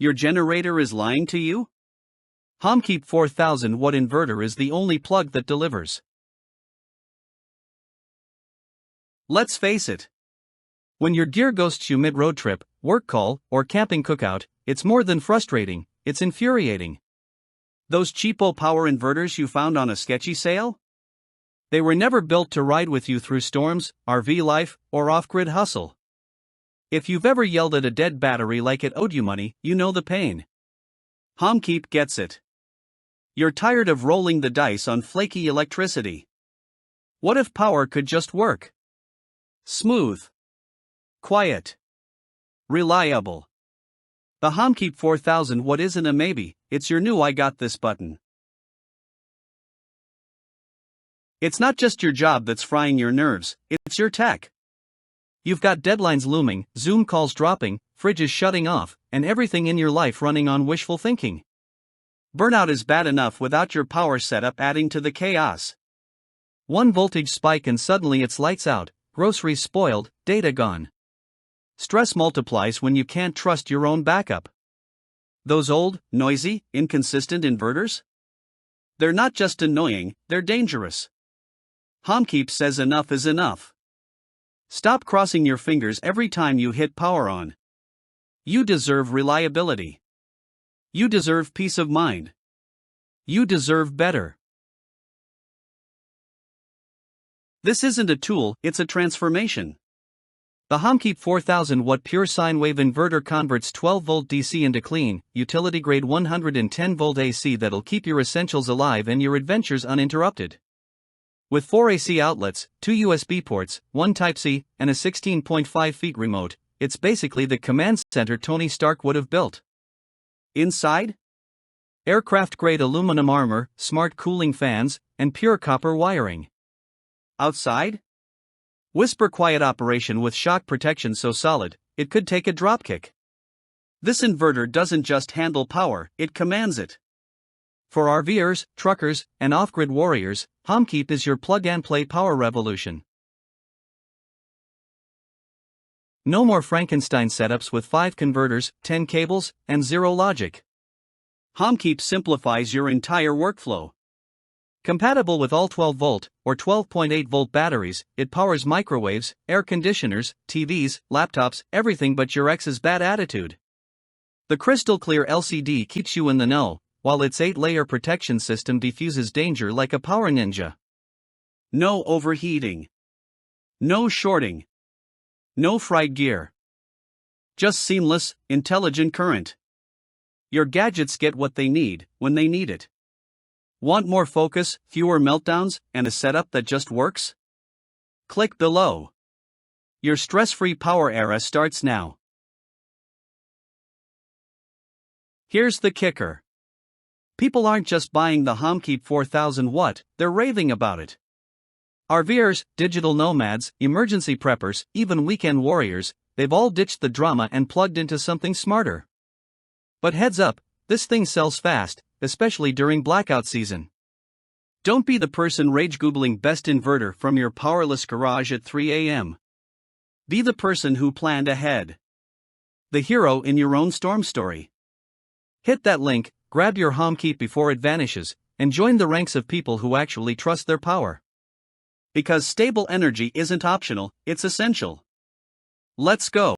Your generator is lying to you? Homkeep 4000W inverter is the only plug that delivers. Let's face it. When your gear ghosts you mid-road trip, work call, or camping cookout, it's more than frustrating, it's infuriating. Those cheapo power inverters you found on a sketchy sale? They were never built to ride with you through storms, RV life, or off-grid hustle. If you've ever yelled at a dead battery like it owed you money, you know the pain. Homkeep gets it. You're tired of rolling the dice on flaky electricity. What if power could just work? Smooth. Quiet. Reliable. The Homkeep 4000W isn't a maybe, it's your new I got this button. It's not just your job that's frying your nerves, it's your tech. You've got deadlines looming, Zoom calls dropping, fridges shutting off, and everything in your life running on wishful thinking. Burnout is bad enough without your power setup adding to the chaos. One voltage spike and suddenly it's lights out, groceries spoiled, data gone. Stress multiplies when you can't trust your own backup. Those old, noisy, inconsistent inverters? They're not just annoying, they're dangerous. Homkeep says enough is enough. Stop crossing your fingers every time you hit power on. You deserve reliability. You deserve peace of mind. You deserve better. This isn't a tool, it's a transformation. The Homkeep 4000W pure sine wave inverter converts 12-volt DC into clean, utility-grade 110-volt AC that'll keep your essentials alive and your adventures uninterrupted. With 4 AC outlets, 2 USB ports, 1 Type-C, and a 16.5 feet remote, it's basically the command center Tony Stark would have built. Inside? Aircraft-grade aluminum armor, smart cooling fans, and pure copper wiring. Outside? Whisper quiet operation with shock protection so solid, it could take a dropkick. This inverter doesn't just handle power, it commands it. For RVers, truckers, and off-grid warriors, Homkeep is your plug-and-play power revolution. No more Frankenstein setups with 5 converters, 10 cables, and 0 logic. Homkeep simplifies your entire workflow. Compatible with all 12-volt or 12.8-volt batteries, it powers microwaves, air conditioners, TVs, laptops, everything but your ex's bad attitude. The crystal-clear LCD keeps you in the know, while its 8-layer protection system diffuses danger like a power ninja. No overheating. No shorting. No fried gear. Just seamless, intelligent current. Your gadgets get what they need, when they need it. Want more focus, fewer meltdowns, and a setup that just works? Click below. Your stress-free power era starts now. Here's the kicker. People aren't just buying the Homkeep 4000W, they're raving about it. RVers, digital nomads, emergency preppers, even weekend warriors, they've all ditched the drama and plugged into something smarter. But heads up, this thing sells fast, especially during blackout season. Don't be the person rage-googling best inverter from your powerless garage at 3 a.m. Be the person who planned ahead. The hero in your own storm story. Hit that link, grab your Homkeep before it vanishes, and join the ranks of people who actually trust their power. Because stable energy isn't optional, it's essential. Let's go.